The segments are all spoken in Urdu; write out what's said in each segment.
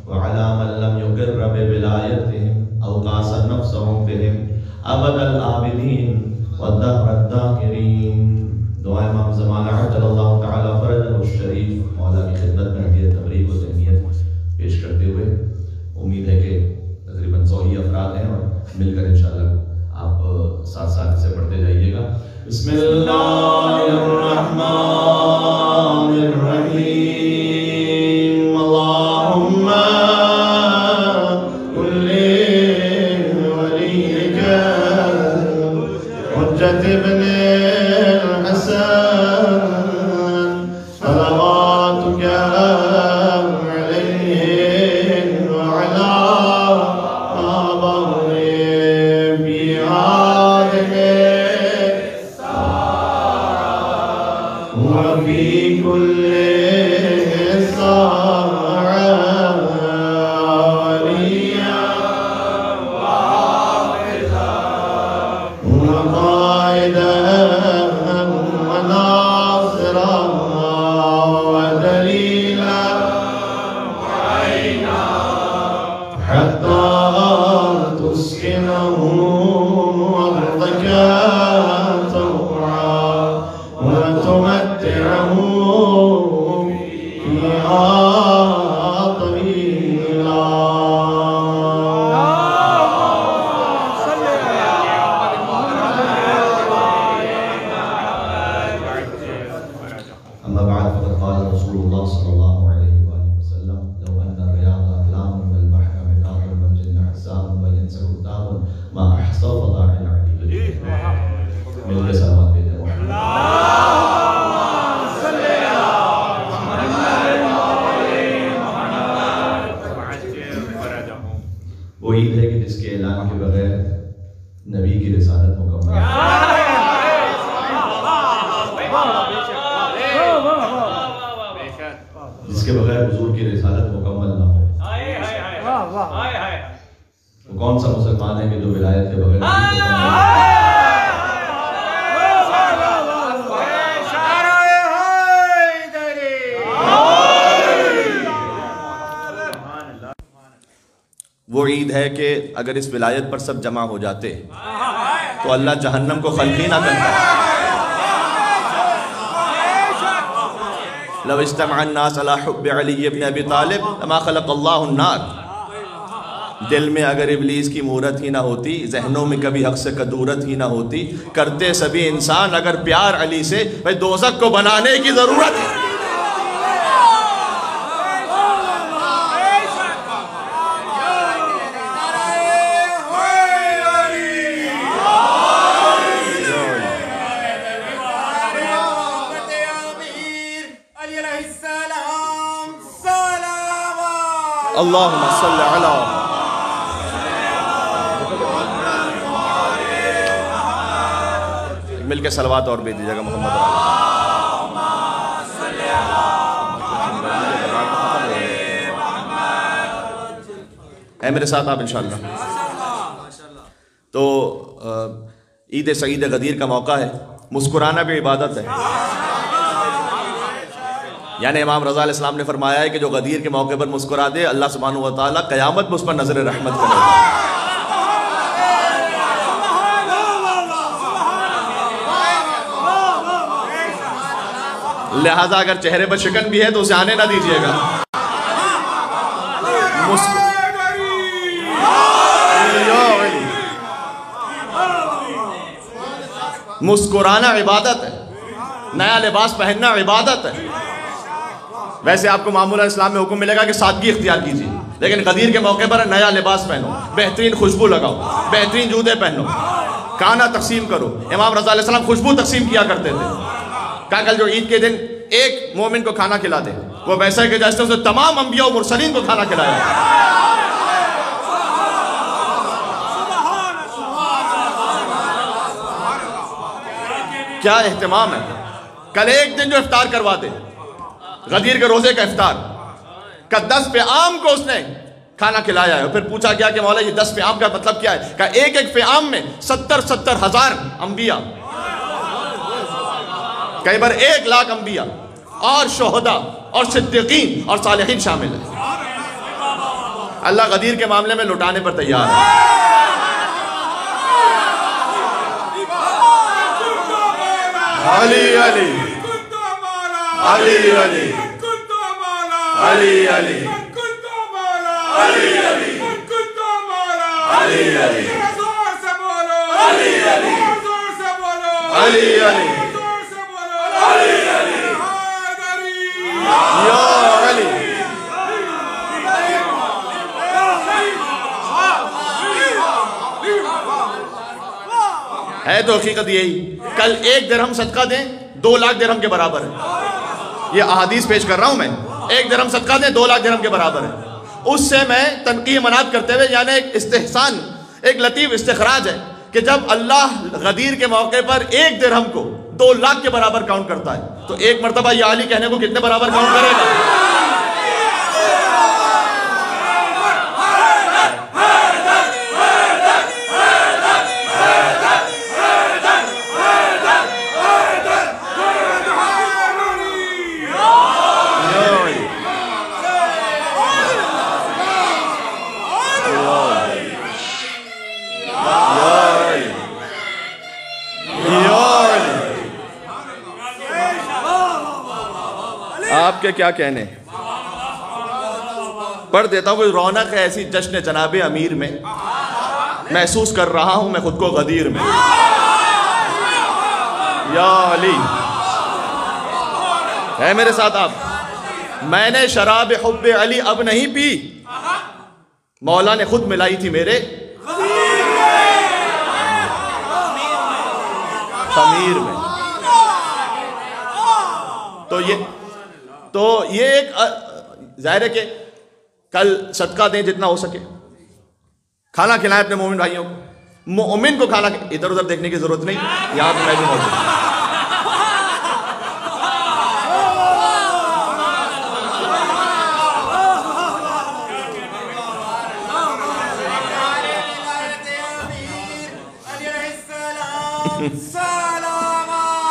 وعلى من لم يقر بولايتهم أو قاس نفسهم بهم أبد الآبدين والدهر الداهرين. دعا امام زمانہ عجل اللہ تعالیٰ فرجہ الشریف مولا کی خدمت میں ہدیہ تبریک و تہنیت پیش کرتے ہوئے امید ہے کہ تقریباً 100 ہی افراد ہیں اور مل کر انشاءاللہ آپ ساتھ ساتھ اسے پڑھتے جائیے گا. بسم اللہ الرحمن الرحیم. اللہم کلی ولیک حجت ابن الحسن صلواتک علیہ وعلا آبائهم فی هذه وفي كل ساعة وليا وحافظا وقائدا وناصرا ودليلا وعينا حتى تسكنه أرضك طوعا وتمتعه فيها طويلا. أما بعد فقد قال رسول الله صلى الله عليه وآله وسلم لو أن الرياض أقلام والبحر مداد والجن حسام والإنس كتاب ما أحصى فضاع العلي. مل کے سلامات بھیجیں. وہ عید ہے کہ جس کے اعلان کے بغیر نبی کی رسالت مکمل ہے. جس کے بغیر حضور کی رسالت مکمل نہ ہو. وہ کون سا مسلمان ہے کہ جو ولایت کے بغیر نبی کو وہ عید ہے کہ اگر اس ولایت پر سب جمع ہو جاتے تو اللہ جہنم کو خلق ہی نہ کرتا. لو اجتمع الناس على حب علی ابن ابی طالب لما خلق اللہ النار. دل میں اگر ابلیس کی مورت ہی نہ ہوتی، ذہنوں میں کبھی حق سے کدورت ہی نہ ہوتی، کرتے سبھی انسان اگر پیار علی سے، بھئی دوزخ کو بنانے کی ضرورت ہے. اللہم صلی علی مل کے صلوات اور بھی دیجیے گا محمد ہے میرے ساتھ آپ انشاءاللہ. تو عید سعید غدیر کا موقع ہے. مسکرانا بھی عبادت ہے. یعنی امام رضا علیہ السلام نے فرمایا ہے کہ جو غدیر کے موقع پر مسکرا دے اللہ سبحانہ و تعالیٰ قیامت میں اس پر نظر رحمت کرے گا. لہذا اگر چہرے پر شکن بھی ہے تو اسے آنے نہ دیجیے گا. مسکرانا عبادت ہے. نیا لباس پہننا عبادت ہے. ویسے آپ کو معمولاً اسلام میں حکم ملے گا کہ سادگی اختیار کیجیے، لیکن غدیر کے موقع پر نیا لباس پہنو، بہترین خوشبو لگاؤ، بہترین جوتے پہنو، کھانا تقسیم کرو. امام رضا علیہ السلام خوشبو تقسیم کیا کرتے تھے. کہا کل جو عید کے دن ایک مومن کو کھانا کھلا دے وہ ویسا ہے کہ جیسے اسے تمام انبیاء و مرسلین کو کھانا کھلایا. کیا اہتمام ہے. کل ایک دن جو افطار کروا دے، غدیر کے روزے کا افطار کا 10 فعام کو اس نے کھانا کھلایا ہے. پھر پوچھا گیا کہ مولا یہ 10 فعام کا مطلب کیا ہے؟ کہا ایک ایک فعام میں 70 ہزار انبیاء، کئی بار 1 لاکھ انبیاء اور شہداء اور صدیقین اور صالحین شامل ہیں. اللہ غدیر کے معاملے میں لٹانے پر تیار ہے. علی علی علی علی علی علی علی علی علی ہے تو حقیقت یہی. کل 1 درہم صدقہ دیں 2 لاکھ درہم کے برابر ہے. یہ احادیث پیش کر رہا ہوں میں. 1 درہم صدقہ دیں 2 لاکھ درہم کے برابر ہے. اس سے میں تنقیح مناد کرتے ہوئے یعنی ایک استحسان، ایک لطیف استخراج ہے کہ جب اللہ غدیر کے موقع پر 1 درہم کو 2 لاکھ کے برابر کاؤنٹ کرتا ہے تو ایک مرتبہ یا علی کہنے کو کتنے برابر کاؤنٹ کرے گا؟ آپ کے کیا کہنے. پڑھ دیتا ہوں. کوئی رونق ہے ایسی جشن جناب امیر میں، محسوس کر رہا ہوں میں خود کو غدیر میں. یا علی ہے میرے ساتھ آپ. میں نے شراب حب علی اب نہیں پی، مولا نے خود ملائی تھی میرے خمیر میں. تو یہ ایک ظاہر ہے کہ کل صدقہ دیں جتنا ہو سکے، کھانا کھلائیں اپنے مومن بھائیوں کو. مومن کو کھانا، ادھر ادھر دیکھنے کی ضرورت نہیں، یہاں پہ میں بھی موجود ہوں.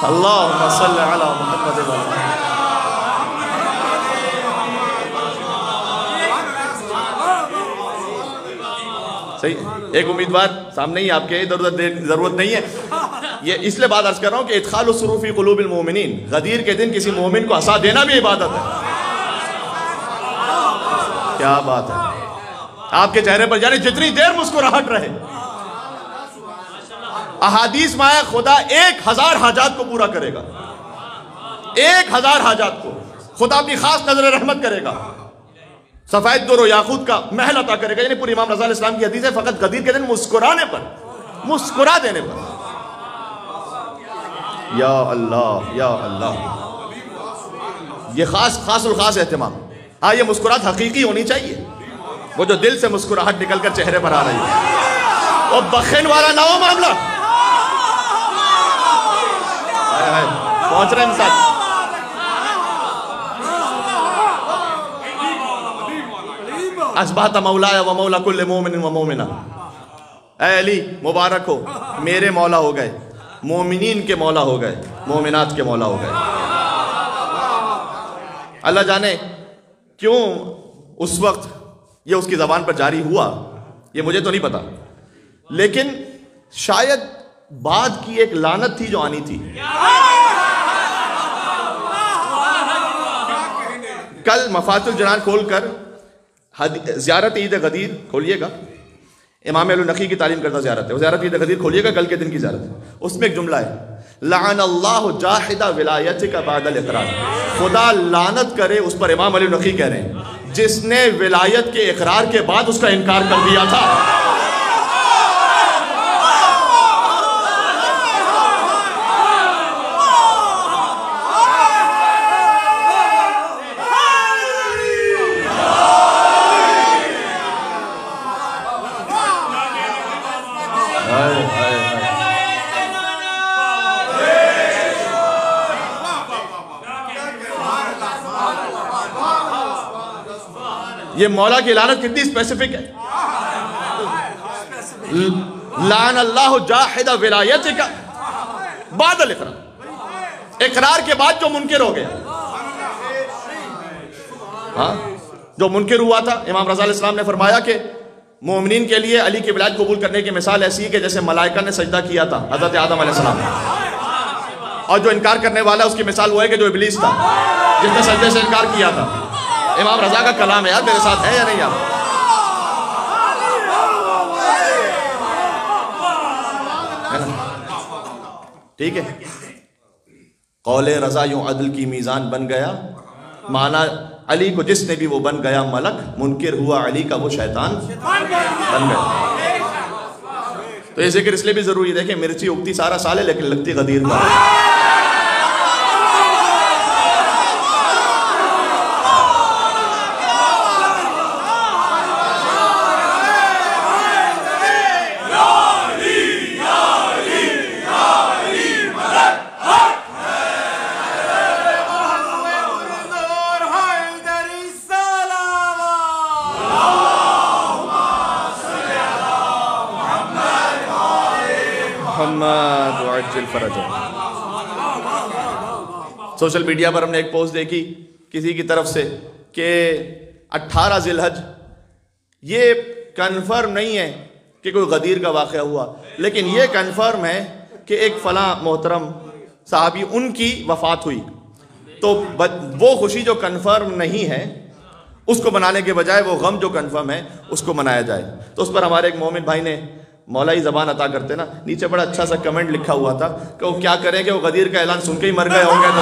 اللہم صلی علی محمد و صحیح. ایک امیدوار سامنے ہی آپ کے، ادھر ادھر دیکھنے کی ضرورت نہیں ہے. یہ اس لیے بات عرض کر رہا ہوں کہ ادخال السرور فی قلوب المؤمنین، غدیر کے دن کسی مومن کو ہنسا دینا بھی عبادت ہے. کیا بات ہے. آپ کے چہرے پر یعنی جتنی دیر مسکراہٹ رہے. احادیث میں آیا خدا 1000 حاجات کو پورا کرے گا. 1000 حاجات کو خدا اپنی خاص نظر رحمت کرے گا. سفید در و یاقوت کا محل عطا کرے گا. یعنی پوری امام رضا علیہ السلام کی حدیث ہے، فقط غدیر کے دن مسکرانے پر، مسکرا دینے پر. یا اللہ یا اللہ، یہ خاص الخاص اہتمام. ہاں یہ مسکراہٹ حقیقی ہونی چاہیے، وہ جو دل سے مسکراہٹ نکل کر چہرے پر آ رہی ہے. اور بخن والا نہ ہو معاملہ. پہنچ رہے ہیں ساتھ. اصبحت مولایا و مولا کل مومن و مومنہ. اے علی مبارک ہو، میرے مولا ہو گئے، مومنین کے مولا ہو گئے، مومنات کے مولا ہو گئے. اللہ جانے کیوں اس وقت یہ اس کی زبان پر جاری ہوا، یہ مجھے تو نہیں پتا، لیکن شاید بعد کی ایک لعنت تھی جو آنی تھی. کل مفاتح الجنان کھول کر زیارت عید غدیر کھولیے گا. امام علی نقی کی تعلیم کردہ زیارت ہے، وہ زیارت عید غدیر کھولیے گا، کل کے دن کی زیارت ہے. اس میں ایک جملہ ہے، لعن اللہ جاحد ولایتک بعد الاقرار. خدا لعنت کرے اس پر، امام علی نقی کہہ رہے ہیں، جس نے ولایت کے اقرار کے بعد اس کا انکار کر دیا تھا. یہ مولا کی لعنت کتنی اسپیسیفک ہے. لعن اللہ جاحد ولایتک بعد الاقرار، اقرار کے بعد جو منکر ہو گیا. ہاں جو منکر ہوا تھا، امام رضا علیہ السلام نے فرمایا کہ مومنین کے لیے علی کی ولایت قبول کرنے کی مثال ایسی ہے کہ جیسے ملائکہ نے سجدہ کیا تھا حضرت آدم علیہ السلام، اور جو انکار کرنے والا اس کی مثال وہ ہے کہ جو ابلیس تھا جس نے سجدے سے انکار کیا تھا۔ امام رضا کا کلام ہے یار، میرے ساتھ ہے یا نہیں آپ؟ ٹھیک ہے، قول رضا یوں عدل کی میزان بن گیا، مانا علی کو جس نے بھی وہ بن گیا ملک، منکر ہوا علی کا وہ شیطان بن گیا۔ تو یہ ذکر اس لیے بھی ضروری ہے، دیکھیں مرچی اگتی سارا سال ہے لیکن لگتی غدیر کا۔ سوشل میڈیا پر ہم نے ایک پوسٹ دیکھی کسی کی طرف سے کہ 18 ذی الحج، یہ کنفرم نہیں ہے کہ کوئی غدیر کا واقعہ ہوا، لیکن یہ کنفرم ہے کہ ایک فلاں محترم صحابی ان کی وفات ہوئی، تو وہ خوشی جو کنفرم نہیں ہے اس کو منانے کے بجائے وہ غم جو کنفرم ہے اس کو منایا جائے۔ تو اس پر ہمارے ایک مومن بھائی نے مولائی زبان عطا کرتے نا، نیچے بڑا اچھا سا کمنٹ لکھا ہوا تھا کہ وہ کیا کریں کہ وہ غدیر کا اعلان سن کے ہی مر گئے ہوں گے تو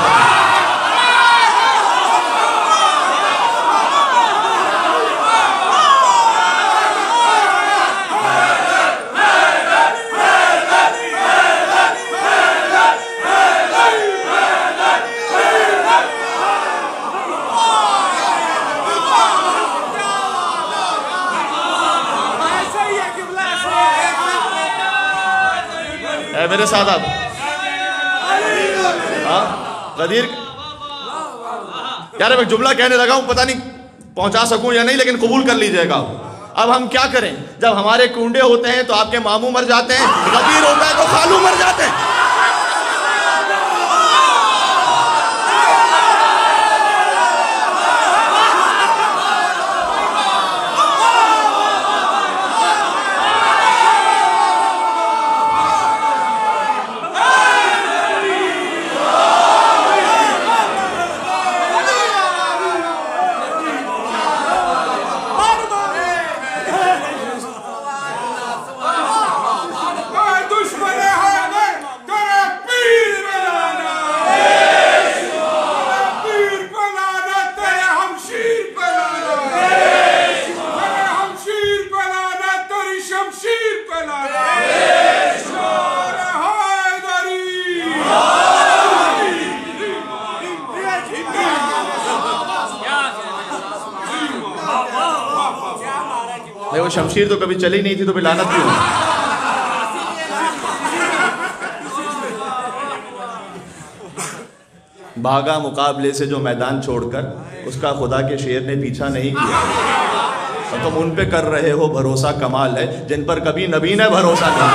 میرے ساتھ آپ غدیر یار میں جملہ کہنے لگا ہوں، پتہ نہیں پہنچا سکوں یا نہیں، لیکن قبول کر لیجئے گا۔ اب ہم کیا کریں، جب ہمارے کنڈے ہوتے ہیں تو آپ کے ماموں مر جاتے ہیں، غدیر ہوتا ہے تو خالو مر جاتے ہیں۔ وہ شمشیر تو کبھی چلی نہیں تھی تو پھر لعنت کیوں؟ بھاگا مقابلے سے جو میدان چھوڑ کر، اس کا خدا کے شیر نے پیچھا نہیں کیا، اور تم ان پہ کر رہے ہو بھروسہ، کمال ہے جن پر کبھی نبی نے بھروسہ نہیں۔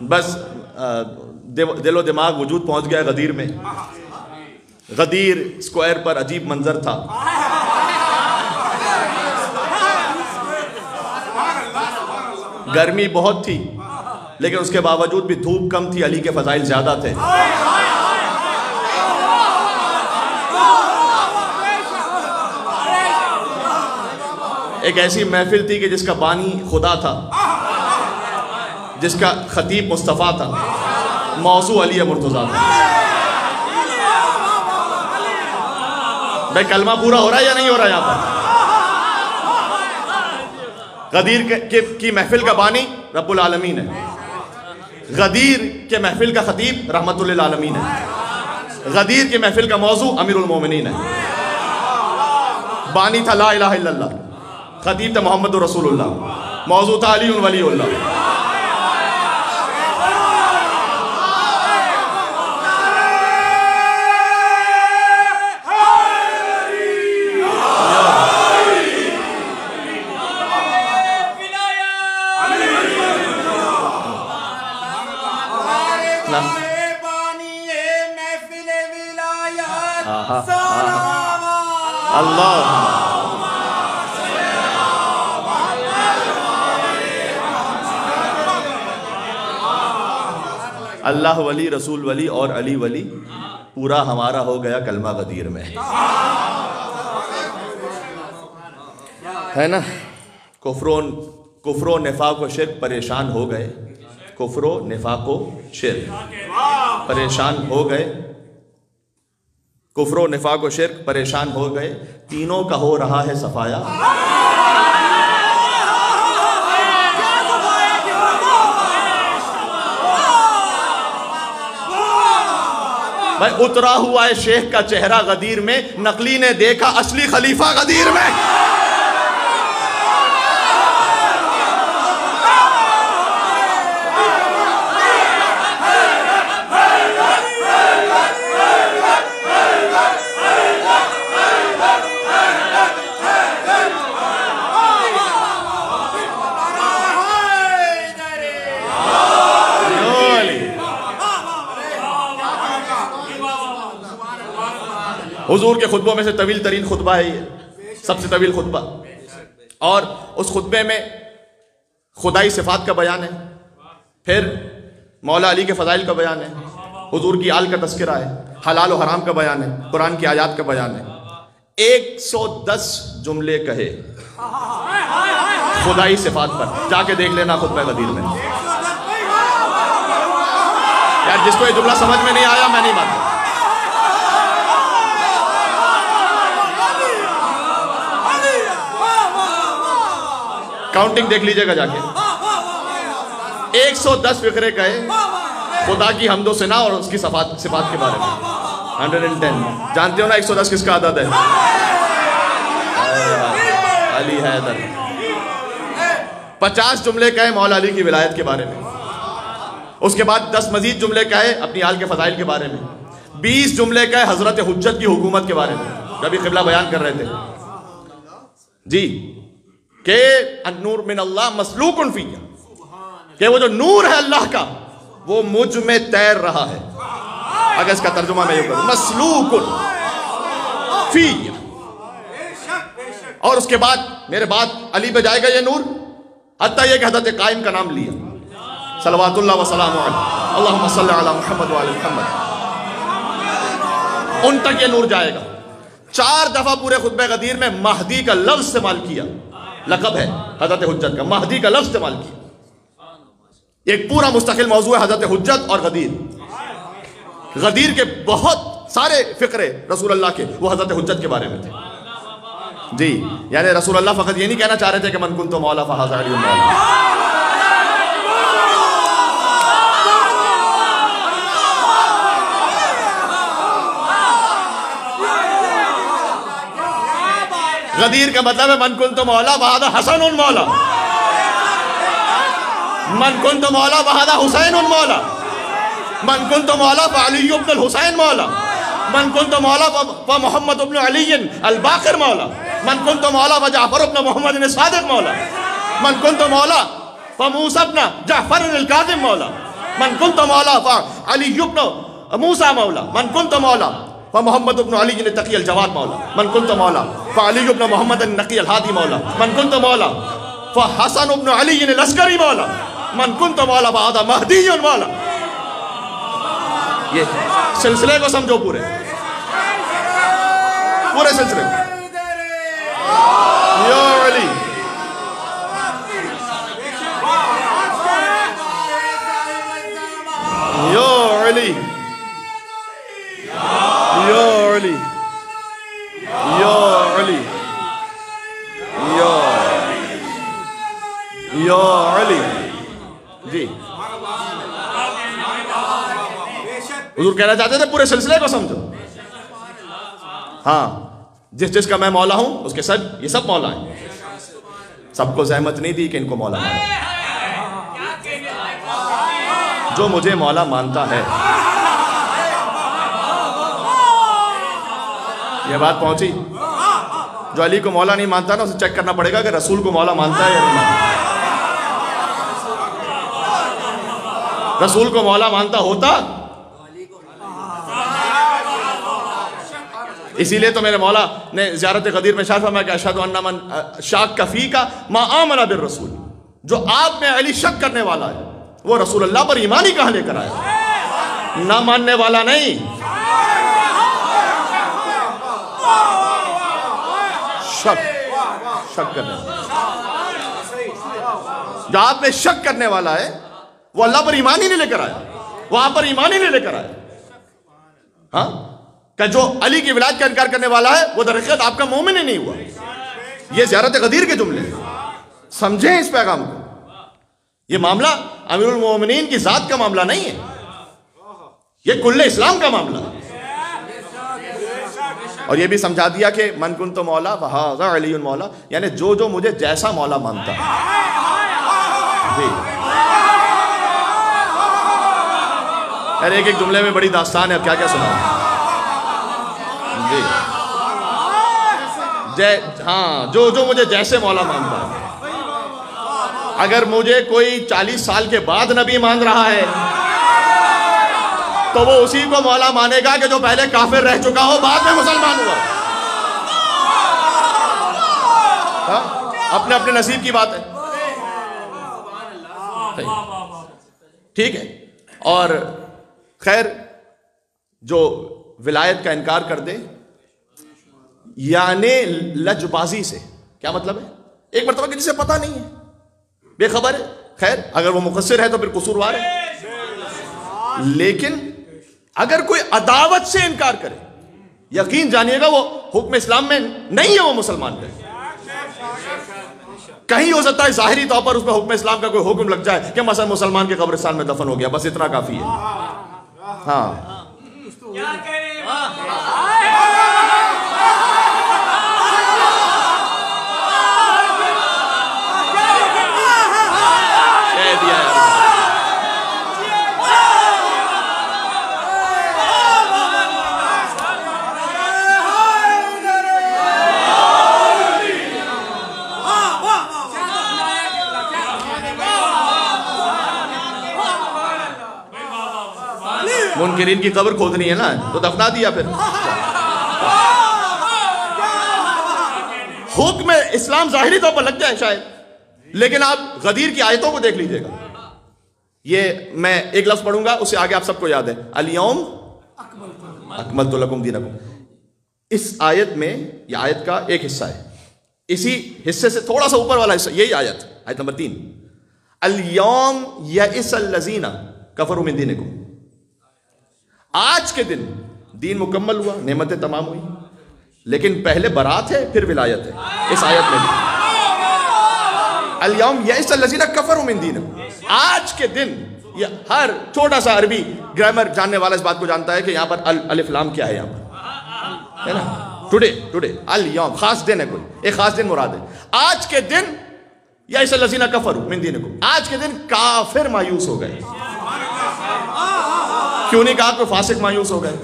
بس دل و دماغ وجود پہنچ گیا غدیر میں۔ غدیر اسکوائر پر عجیب منظر تھا، گرمی بہت تھی لیکن اس کے باوجود بھی دھوپ کم تھی، علی کے فضائل زیادہ تھے۔ ایک ایسی محفل تھی کہ جس کا بانی خدا تھا، جس کا خطیب مصطفیٰ تھا، موضوع علی مرتضیٰ تھا۔ بھائی کلمہ پورا ہو رہا ہے یا نہیں ہو رہا یہاں پر؟ غدیر کی محفل کا بانی رب العالمین ہے، غدیر کے محفل کا خطیب رحمت للعالمین ہے، غدیر کی محفل کا موضوع امیر المومنین ہے۔ بانی تھا لا الہ الا اللہ، خطیب تھا محمد رسول اللہ، موضوع تھا علی ولی اللہ۔ اللہ اللہ ولی رسول ولی اور علی ولی پورا ہمارا ہو گیا کلمہ غدیر میں، ہے نا؟ کفر و نفاق و شرک پریشان ہو گئے، کفر و نفاق و شرک پریشان ہو گئے، کفر و نفاق و شرک پریشان ہو گئے، تینوں کا ہو رہا ہے صفایا۔ بھائی اترا ہوا ہے شیخ کا چہرہ غدیر میں، نقلی نے دیکھا اصلی خلیفہ غدیر میں۔ حضور کے خطبوں میں سے طویل ترین خطبہ ہے یہ، سب سے طویل خطبہ، اور اس خطبے میں خدائی صفات کا بیان ہے، پھر مولا علی کے فضائل کا بیان ہے، حضور کی آل کا تذکرہ ہے، حلال و حرام کا بیان ہے، قرآن کی آیات کا بیان ہے۔ 110 جملے کہے خدائی صفات پر، جا کے دیکھ لینا خطبہ غدیر میں۔ یار جس کو یہ جملہ سمجھ میں نہیں آیا میں نہیں مانتا۔ کاؤنٹنگ دیکھ لیجئے گا جا کے، 110 فقرے کہے خدا کی حمد و ثنا اور اس کی صفات کے بارے میں۔ 110 جانتے ہو نا 110 کس کا عدد ہے؟ علی حیدر۔ 50 جملے کہے مولا علی کی ولایت کے بارے میں، اس کے بعد 10 مزید جملے کہے اپنی آل کے فضائل کے بارے میں، 20 جملے کہے حضرت حجت کی حکومت کے بارے میں، جب یہ قبلہ بیان کر رہے تھے جی، کہ النور من اللہ مسلوق فیہ، کہ وہ جو نور ہے اللہ کا وہ مجھ میں تیر رہا ہے۔ اگر اس کا ترجمہ میں یہ کروں، مسلوق فیہ، اور اس کے بعد میرے بعد علی پہ جائے گا یہ نور، حتیٰ یہ کہ حضرت قائم کا نام لیا، صلوات اللہ وسلام علیہ، اللہم صلی علی محمد وعلی محمد، ان تک یہ نور جائے گا۔ 4 دفعہ پورے خطبہ غدیر میں مہدی کا لفظ استعمال کیا، لقب ہے حضرت حجت کا، مہدی کا لفظ استعمال کیا۔ ایک پورا مستقل موضوع ہے حضرت حجت اور غدیر۔ غدیر کے بہت سارے فقرے رسول اللہ کے وہ حضرت حجت کے بارے میں تھے جی، یعنی رسول اللہ فقط یہ نہیں کہنا چاہ رہے تھے کہ من کنت مولا فہذا علی مولا۔ غدیر کا مطلب ہے من کنت مولا فہذا حسن مولا، من کنت مولا فہذا حسین مولا، من کنت مولا فعلی بن الحسین مولا، من کنت مولا فمحمد بن علی الباقر مولا، من کنت مولا فجعفر بن محمد الصادق مولا، من کنت مولا فموسى بن جعفر الكاظم مولا، من کنت مولا فعلی بن موسى مولا، من کنت مولا فمحمد بن علی التقی الجواد مولا، من کنت مولا فعلی بن محمد النقی الہادی مولا، من کنت مولا فحسن بن علی العسکری مولا، من کنت مولا فہذا مہدی مولا۔ یہ سلسلے کو سمجھو، پورے سلسلے یا علی، یا علی، یا علی، یا علی، یا علی جی۔ حضور کہنا چاہتے تھے پورے سلسلے کو سمجھو، ہاں جس کا میں مولا ہوں اس کے یہ سب مولا ہیں، سب کو زحمت نہیں دی کہ ان کو مولا مانا، جو مجھے مولا مانتا ہے۔ یہ بات پہنچی؟ جو علی کو مولا نہیں مانتا نا اسے چیک کرنا پڑے گا کہ رسول کو مولا مانتا ہے یا نہیں مانتا۔ رسول کو مولا مانتا ہوتا اسی لیے تو میرے مولا نے زیارت غدیر میں ارشاد فرمایا کہ اشہد ان من شاک فیک ما آمن بالرسول، جو آپ میں علی شک کرنے والا ہے وہ رسول اللہ پر ایمان ہی کہاں لے کر آیا، نہ ماننے والا نہیں، شک کرنے والا، جو آپ میں شک کرنے والا ہے وہ اللہ پر ایمان ہی نہیں لے کر آیا، وہ آپ پر ایمان ہی نہیں لے کر آیا۔ ہاں کہ جو علی کی ولایت کا انکار کرنے والا ہے وہ در حقیقت آپ کا مومن ہی نہیں ہوا۔ یہ زیارت غدیر کے جملے ہیں، سمجھیں اس پیغام کو۔ یہ معاملہ امیر المومنین کی ذات کا معاملہ نہیں ہے، یہ کل اسلام کا معاملہ ہے۔ اور یہ بھی سمجھا دیا کہ من کنت مولا فہذا علی مولا، یعنی جو مجھے جیسا مولا مانتا ہے۔ جی یار ایک جملے میں بڑی داستان ہے، اب کیا کیا سناؤں۔ جی ہاں، جو مجھے جیسے مولا مانتا ہے۔ اگر مجھے کوئی 40 سال کے بعد نبی مان رہا ہے تو وہ اسی کو مولا مانے گا کہ جو پہلے کافر رہ چکا ہو بعد میں مسلمان ہوا۔ اپنے اپنے نصیب کی بات ہے، ٹھیک ہے۔ اور خیر جو ولایت کا انکار کر دے یعنی لج بازی سے، کیا مطلب ہے؟ ایک مرتبہ کہ جسے پتہ نہیں ہے، بے خبر ہے، خیر اگر وہ مقصر ہے تو پھر قصوروار ہے، لیکن اگر کوئی عداوت سے انکار کرے یقین جانیے گا وہ حکم اسلام میں نہیں ہے، وہ مسلمان ہے۔ کہیں ہو سکتا ہے ظاہری طور پر اس پہ حکم اسلام کا کوئی حکم لگ جائے کہ مثلا مسلمان کے قبرستان میں دفن ہو گیا، بس اتنا کافی ہے۔ ہاں منکرین کی قبر کھودنی ہے نا تو دفنا دیا، پھر حکم اسلام ظاہری طور پر لگ جائے شاید، لیکن آپ غدیر کی آیتوں کو دیکھ لیجئے گا۔ یہ میں ایک لفظ پڑھوں گا، اس سے آگے آپ سب کو یاد ہے، الیوم اکملت لکم دینکم۔ اس آیت میں، یہ آیت کا ایک حصہ ہے، اسی حصے سے تھوڑا سا اوپر والا حصہ یہی آیت نمبر 3، الیوم یئس الذین کفروا من دینکم۔ آج کے دن دین مکمل ہوا، نعمتیں تمام ہوئی، لیکن پہلے برات ہے پھر ولایت ہے اس آیت میں بھی۔ الیوم یئس الذین کفروا من دینکم، آج کے دن، یہ ہر چھوٹا سا عربی گرامر جاننے والا اس بات کو جانتا ہے کہ یہاں پر الف لام کیا ہے، یہاں پر ہے نا، ٹوڈے الیوم خاص دن ہے، کوئی ایک خاص دن مراد ہے۔ آج کے دن یئس الذین کفروا من دینکم، آج کے دن کافر مایوس ہو گئے۔ کیوں نہیں کہا کہ فاسق مایوس ہو گئے؟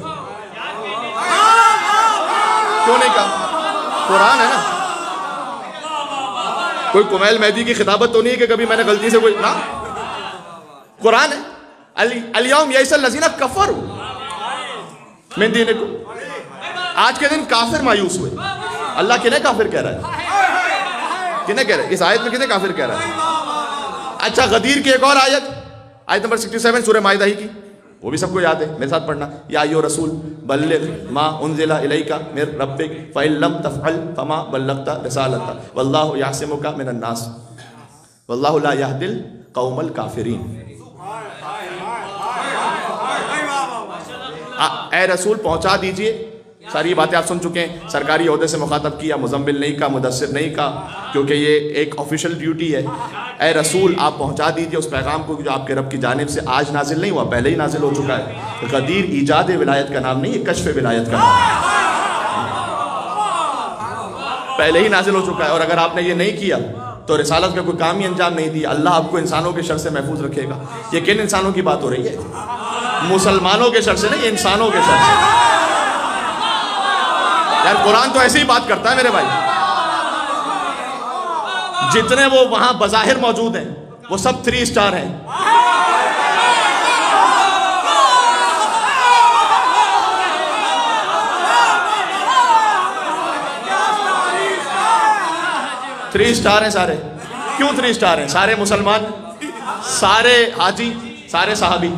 کیوں نہیں کہا؟ قرآن ہے نا، کوئی کمیل مہدی کی خطابت تو نہیں کہ کبھی میں نے غلطی سے کوئی نا، قرآن ہے۔ الیوم یئس الذین کفروا من دینکم، آج کے دن کافر مایوس ہوئے۔ اللہ کنہیں کافر کہہ رہا ہے؟ کنہیں کہہ رہا ہے؟ اس آیت میں کنہیں کافر کہہ رہا ہے؟ اچھا غدیر کی ایک اور آیت نمبر 67 سورہ مائدہ ہی کی، وہ بھی سب کو یاد ہے، میرے ساتھ پڑھنا، یا ایھا رسول بلغ ما انزل الیک من ربک فإن لم تفعل فما بلغت رسالتہ واللہ یعصمک من الناس واللہ لا یہدی القوم الکافرین۔ اے رسول پہنچا دیجئے، ساری باتیں آپ سن چکے ہیں، سرکاری عہدے سے مخاطب کیا، مزمل نہیں کہا، مدثر نہیں کہا، کیونکہ یہ ایک آفیشل ڈیوٹی ہے۔ اے رسول آپ پہنچا دیجئے اس پیغام کو جو آپ کے رب کی جانب سے آج نازل نہیں ہوا، پہلے ہی نازل ہو چکا ہے۔ غدیر ایجاد ولایت کا نام نہیں، یہ کشف ولایت کا نام ہے، پہلے ہی نازل ہو چکا ہے۔ اور اگر آپ نے یہ نہیں کیا تو رسالت کا کوئی کام ہی انجام نہیں دیا۔ اللہ آپ کو انسانوں کے شر سے محفوظ رکھے گا۔ یہ کن انسانوں کی بات ہو رہی ہے؟ مسلمانوں کے شر سے نہیں، انسانوں کے شر سے۔ یار قرآن تو ایسے ہی بات کرتا ہے میرے بھائی، جتنے وہ وہاں بظاہر موجود ہیں وہ سب 3 اسٹار ہیں۔ 3 اسٹار ہیں سارے. کیوں 3 اسٹار ہیں؟ سارے مسلمان، سارے حاجی، سارے صحابی.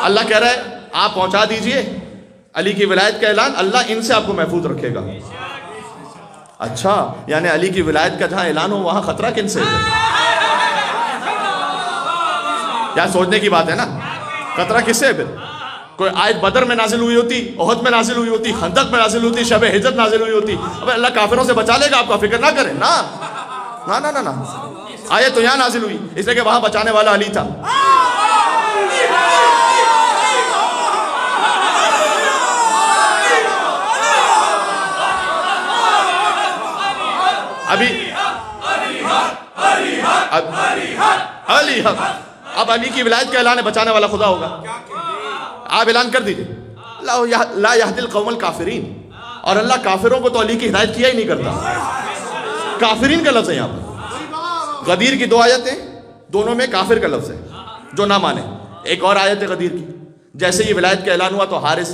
اللہ کہہ رہا ہے آپ پہنچا دیجئے علی کی ولایت کا اعلان، اللہ ان سے آپ کو محفوظ رکھے گا. اچھا، یعنی علی کی ولایت کا جہاں اعلان ہو وہاں خطرہ کن سے ہے؟ یا سوچنے کی بات ہے نا، خطرہ کس سے ہے پھر؟ کوئی آیت بدر میں نازل ہوئی ہوتی، احد میں نازل ہوئی ہوتی، خندق میں نازل ہوتی، شب ہجرت نازل ہوئی ہوتی، اب اللہ کافروں سے بچا لے گا، آپ کا فکر نہ کریں. نا نا نا نا نا، آیت تو یہاں نازل ہوئی اس لیے کہ وہاں بچانے والا علی تھا. ابھی علی حق، اب علی کی ولایت کا اعلان ہے، بچانے والا خدا ہوگا. آپ اعلان کر دیجئے لا یہدی القوم الکافرین، اور اللہ کافروں کو تو علی کی ہدایت کیا ہی نہیں کرتا. کافرین کا لفظ ہے یہاں پر. غدیر کی 2 آیتیں، دونوں میں کافر کا لفظ ہے جو نہ مانے. ایک اور آیت ہے غدیر کی، جیسے یہ ولایت کا اعلان ہوا تو حارث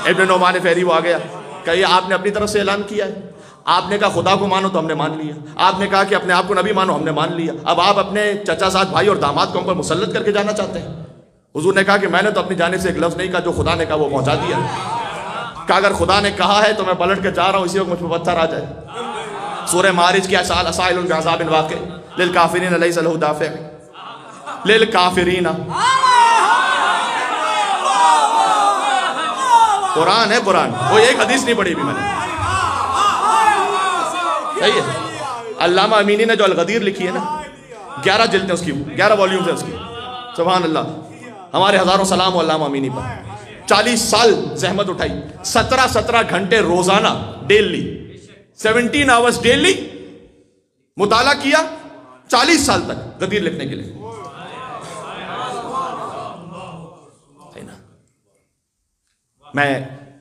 ابن نعمان فہری وہ آ گیا کہ یہ آپ نے اپنی طرف سے اعلان کیا ہے، آپ نے کہا خدا کو مانو تو ہم نے مان لیا، آپ نے کہا کہ اپنے آپ کو نبی مانو، ہم نے مان لیا، اب آپ اپنے چچا زاد بھائی اور داماد کو ہم پر مسلط کر کے جانا چاہتے ہیں. حضور نے کہا کہ میں نے تو اپنی جانب سے ایک لفظ نہیں کہا، جو خدا نے کہا وہ پہنچا دیا. کہ اگر خدا نے کہا ہے تو میں پلٹ کے جا رہا ہوں، اسی وقت مجھ پر پتھر آ جائے. سورہ معارج کی اسائل بعذاب واقع للکافرین لیس لہ دافع للکافرین. قرآن ہے قرآن، کوئی ایک حدیث نہیں پڑھی بھی میں نے. صحیح ہے. علامہ امینی نے جو الغدیر لکھی ہے نا، 11 جلدیں اس کی، 11 والیومز ہیں اس کی. سبحان اللہ. ہمارے ہزاروں سلام علامہ امینی پر. 40 سال زحمت اٹھائی، 17 گھنٹے روزانہ، ڈیلی 17 آورز ڈیلی مطالعہ کیا، 40 سال تک غدیر لکھنے کے لیے. میں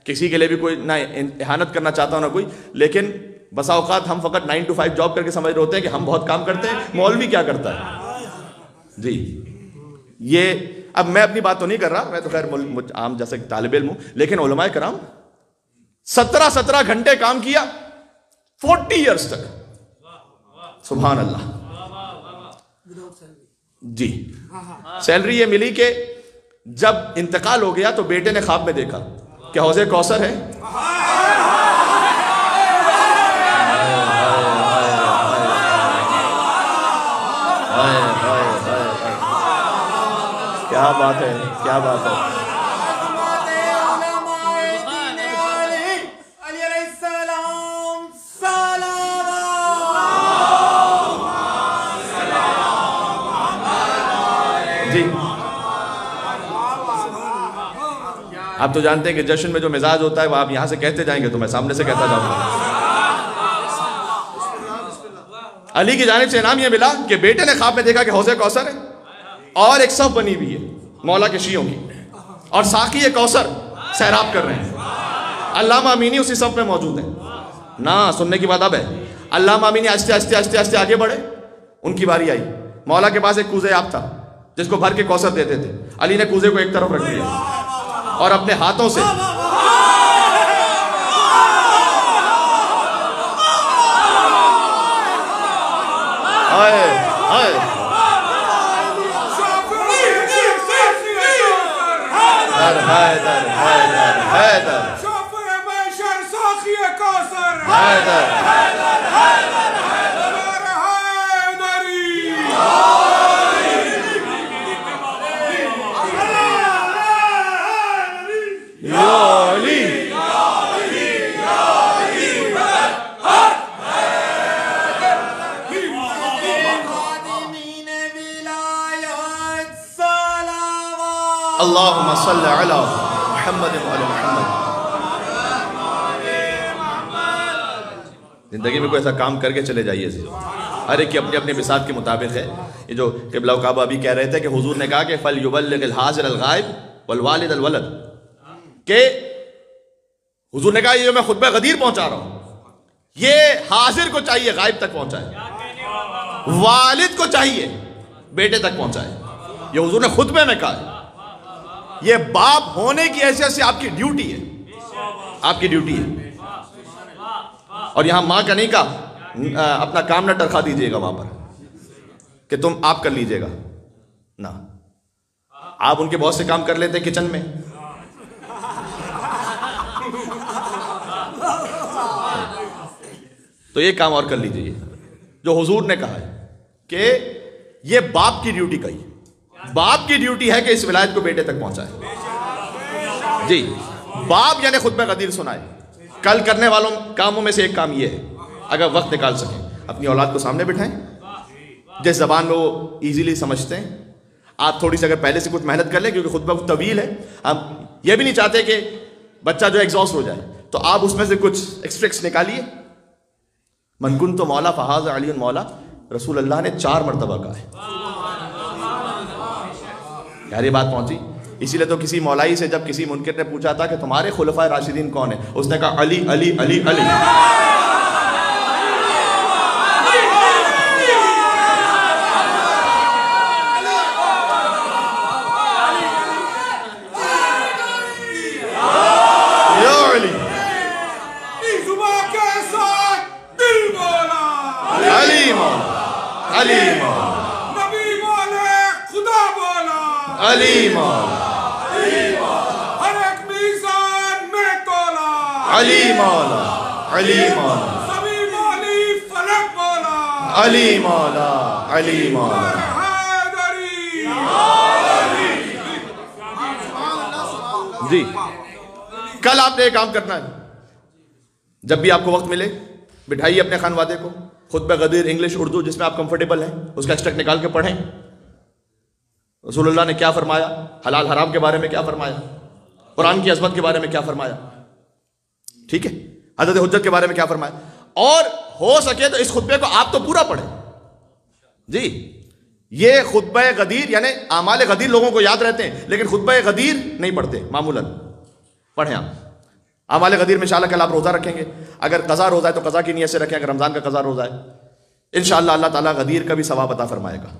کسی کے لیے بھی کوئی نہ احانت کرنا چاہتا ہوں نہ کوئی، لیکن بسا اوقات ہم فقط 9 to 5 جاب کر کے سمجھ رہے ہوتے ہیں کہ ہم بہت کام کرتے ہیں. مولوی کیا کرتا ہے جی؟ یہ اب میں اپنی بات تو نہیں کر رہا، میں تو خیر عام جیسے طالب علم ہوں، لیکن علماء کرام 17 گھنٹے کام کیا 40 ایئرز تک. سبحان اللہ. جی سیلری یہ ملی کہ جب انتقال ہو گیا تو بیٹے نے خواب میں دیکھا کہ حوض کوثر ہے، کیا بات ہے، کیا بات ہے. جی آپ تو جانتے ہیں کہ جشن میں جو مزاج ہوتا ہے وہ آپ یہاں سے کہتے جائیں گے تو میں سامنے سے کہتا جاؤں گا. علی کی جانب سے انعام یہ ملا کہ بیٹے نے خواب میں دیکھا کہ حوض کوثر ہے اور ایک صف بنی ہوئی ہے مولا کے شیعوں کی، اور ساقی کوثر سیراب کر رہے ہیں. علامہ امینی اسی صف میں موجود ہیں. نہ سننے کی بات اب ہے. علامہ امینی آہستہ آگے بڑھے، ان کی باری آئی. مولا کے پاس ایک کوزے آب تھا جس کو بھر کے کوثر دیتے تھے. علی نے کوزے کو ایک طرف رکھ دیا اور اپنے ہاتھوں سے اللہم صلی علی محمد وعلی محمد. زندگی میں کوئی ایسا کام کر کے چلے جائیے. ہر ایک کی اپنی اپنی بساط کے مطابق ہے. یہ جو قبلہ و کعبہ ابھی کہہ رہے تھے کہ حضور نے کہا کہ فَلْيُبَلِّغِ الْحَاضِرَ الْغَائِبِ وَالْوَالِدَ الْوَلَدِ، کہ حضور نے کہا یہ میں خطبہ غدیر پہنچا رہا ہوں، یہ حاضر کو چاہیے غائب تک پہنچائے، والد کو چاہیے بیٹے تک پہنچائے. یہ حضور نے خطبے میں کہا ہے. یہ باپ ہونے کی حیثیت سے آپ کی ڈیوٹی ہے آپ کی ڈیوٹی ہے. اور یہاں ماں کا نہیں کہا اپنا کام نہ ٹرکھا دیجئے گا وہاں پر کہ تم آپ کر لیجئے گا نہ. آپ ان کے بہت سے کام کر لیتے کچن میں. تو یہ کام اور کر لیجئے جو حضور نے کہا ہے کہ یہ باپ کی ڈیوٹی کہی. باپ کی ڈیوٹی ہے کہ اس ولایت کو بیٹے تک پہنچائے. جی باپ یعنی خطبہ غدیر سنائے. کل کرنے والوں کاموں میں سے ایک کام یہ ہے اگر وقت نکال سکیں اپنی اولاد کو سامنے بٹھائیں جس زبان میں وہ ایزیلی سمجھتے ہیں. آپ تھوڑی سی اگر پہلے سے کچھ محنت کر لیں کیونکہ خطبہ طویل ہے. ہم یہ بھی نہیں چاہتے کہ بچہ جو ایگزاسٹ ہو جائے تو آپ اس میں سے کچھ ایکسٹریکٹس نکالیے. من کنت مولا فہذا علی مولا رسول اللہ نے 4 مرتبہ کہا ہے. یار یہ بات پہنچی. اسی لیے تو کسی مولائی سے جب کسی منکر نے پوچھا تھا کہ تمہارے خلفائے راشدین کون ہیں اس نے کہا علی علی علی علی. علی مولا ہر ایک میزان میں تولا. علی مولا علی مولا سبھی مولی فلک مولا. علی مولا علی مولا جی. کل آپ نے یہ کام کرنا ہے. جب بھی آپ کو وقت ملے بٹھائیے اپنے خانوادے کو. خطبہ غدیر انگلش اردو جس میں آپ کمفرٹیبل ہیں اس کا ایکسٹریکٹ نکال کے پڑھیں. رسول اللہ نے کیا فرمایا, حلال حرام کے بارے میں کیا فرمایا, قرآن کی عظمت کے بارے میں کیا فرمایا, ٹھیک ہے, حضرت حجت کے بارے میں کیا فرمایا. اور ہو سکے تو اس خطبے کو آپ تو پورا پڑھیں. جی یہ خطبہ غدیر یعنی اعمال غدیر لوگوں کو یاد رہتے ہیں لیکن خطبہ غدیر نہیں پڑھتے معمولاً. پڑھیں آپ اعمال غدیر میں انشاءاللہ کل آپ روزہ رکھیں گے. اگر قضا روزہ ہے تو قضا کی نیت سے رکھیں. اگر رمضان کا قضا روزہ ہے انشاءاللہ اللہ تعالیٰ غدیر کا بھی ثواب عطا فرمائے گا.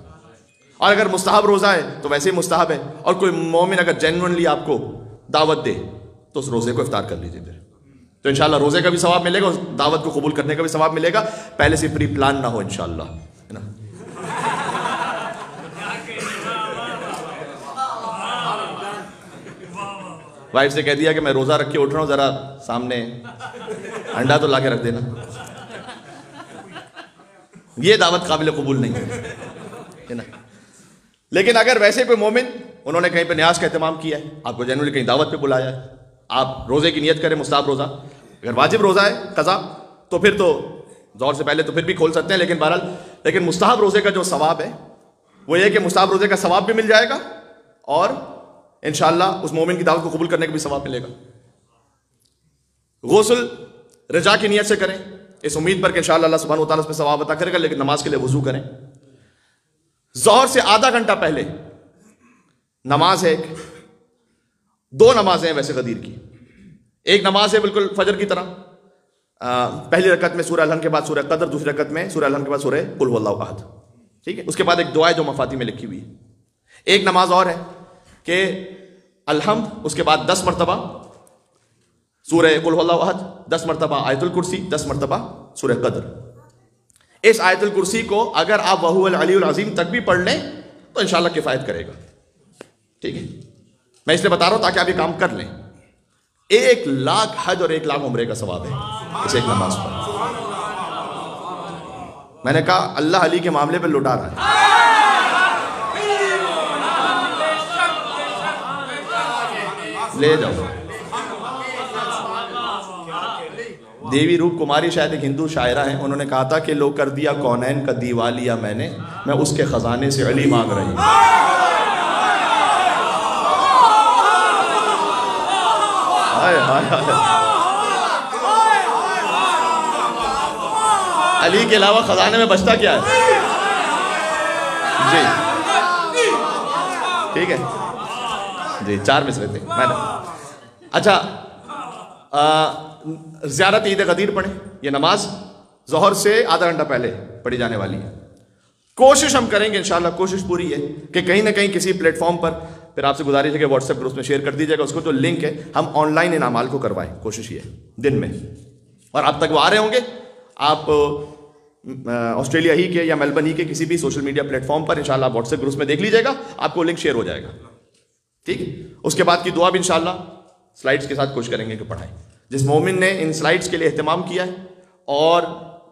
اور اگر مستحب روزہ ہے تو ویسے ہی مستحب ہے. اور کوئی مومن اگر جینوئنلی آپ کو دعوت دے تو اس روزے کو افطار کر لیجیے پھر تو انشاءاللہ روزے کا بھی ثواب ملے گا اور دعوت کو قبول کرنے کا بھی ثواب ملے گا. پہلے سے پری پلان نہ ہو انشاءاللہ, ہے نا. وائف سے کہہ دیا کہ میں روزہ رکھ کے اٹھ رہا ہوں ذرا سامنے انڈا تو لا کے رکھ دینا. یہ دعوت قابل قبول نہیں ہے نا. لیکن اگر ویسے کوئی مومن انہوں نے کہیں پہ نیاز کا اہتمام کیا ہے آپ کو جنرلی کہیں دعوت پہ بلایا ہے آپ روزے کی نیت کریں مستحب روزہ. اگر واجب روزہ ہے قضا تو پھر تو ظہر سے پہلے تو پھر بھی کھول سکتے ہیں لیکن بہرحال لیکن مستحب روزے کا جو ثواب ہے وہ یہ کہ مستحب روزے کا ثواب بھی مل جائے گا اور انشاءاللہ اس مومن کی دعوت کو قبول کرنے کا بھی ثواب ملے گا. غسل رجا کی نیت سے کریں اس امید پر کہ انشاءاللہ اللہ سبحانہ و تعالیٰ اس پہ ثواب عطا کرے گا. لیکن نماز کے لیے وضو کریں. ظہر سے آدھا گھنٹہ پہلے نماز ہے 2 نمازیں ہیں ویسے غدیر کی. ایک نماز ہے بالکل فجر کی طرح, پہلی رکعت میں سورہ الحمد کے بعد سورہ قدر, دوسری رکعت میں سورہ الحمد کے بعد سورہ قل هو اللہ احد, ٹھیک ہے. اس کے بعد ایک دعا ہے جو مفاتیح میں لکھی ہوئی ہے. ایک نماز اور ہے کہ الحمد اس کے بعد 10 مرتبہ سورہ قل هو اللہ احد, 10 مرتبہ آیت الکرسی, 10 مرتبہ سورہ قدر. اس آیت الکرسی کو اگر آپ وہو العلی العظیم تک بھی پڑھ لیں تو انشاءاللہ کفایت کرے گا, ٹھیک ہے. میں اس لیے بتا رہا ہوں تاکہ آپ یہ کام کر لیں. 1,00,000 حج اور 1,00,000 عمرے کا ثواب ہے اس ایک نماز پر. میں نے کہا اللہ علی کے معاملے پہ لٹا رہا ہے. لے جاؤ. دیوی روپ کماری شاید ایک ہندو شاعرہ ہیں, انہوں نے کہا تھا کہ لو کر دیا کونین کا دیوا لیا میں نے, میں اس کے خزانے سے علی مانگ رہی ہوں. علی کے علاوہ خزانے میں بچتا کیا ہے؟ جی ٹھیک ہے جی 4 مصرے تھے میں نے. اچھا زیارت عید غدیر پڑھیں. یہ نماز ظہر سے آدھا گھنٹہ پہلے پڑھی جانے والی ہے. کوشش ہم کریں گے انشاءاللہ, کوشش پوری ہے کہ کہیں نہ کہیں کسی پلیٹ فارم پر پھر آپ سے گزارش ہے کہ واٹس ایپ گروپ میں شیئر کر دیجیے گا اس کو، جو لنک ہے ہم آن لائن ان اعمال کو کروائیں، کوشش یہ دن میں، اور اب تک وہ آ رہے ہوں گے. آپ آسٹریلیا ہی کے یا میلبرن ہی کے کسی بھی سوشل میڈیا پلیٹ فارم پر انشاءاللہ آپ واٹس ایپ گروپ میں دیکھ لیجیے گا، آپ کو لنک شیئر ہو جائے گا. ٹھیک ہے. اس کے بعد کی دعا بھی انشاءاللہ سلائڈز کے ساتھ کوشش کریں گے کہ پڑھائیں. جس مومن نے ان سلائڈز کے لیے اہتمام کیا ہے، اور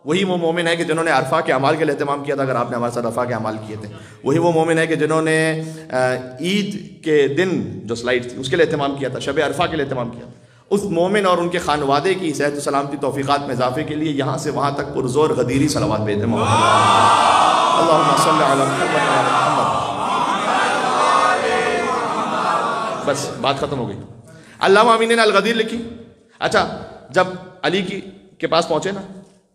وہی وہ مومن ہے کہ جنہوں نے عرفہ کے اعمال کے لیے اہتمام کیا تھا، اگر آپ نے ہمارے ساتھ عرفہ کے اعمال کیے تھے، وہی وہ مومن ہے کہ جنہوں نے عید کے دن جو سلائڈ تھی اس کے لیے اہتمام کیا تھا، شب عرفہ کے لیے اہتمام کیا. اس مومن اور ان کے خانوادے کی صحت و سلامتی توفیقات میں اضافے کے لیے یہاں سے وہاں تک پرزور غدیری صلوات بھیجتے ہیں. اللہم صلی علی محمد وعلی محمد. بس بات ختم ہو گئی. علامہ امین نے الغدیر لکھی. اچھا، جب علی کے پاس پہنچے نا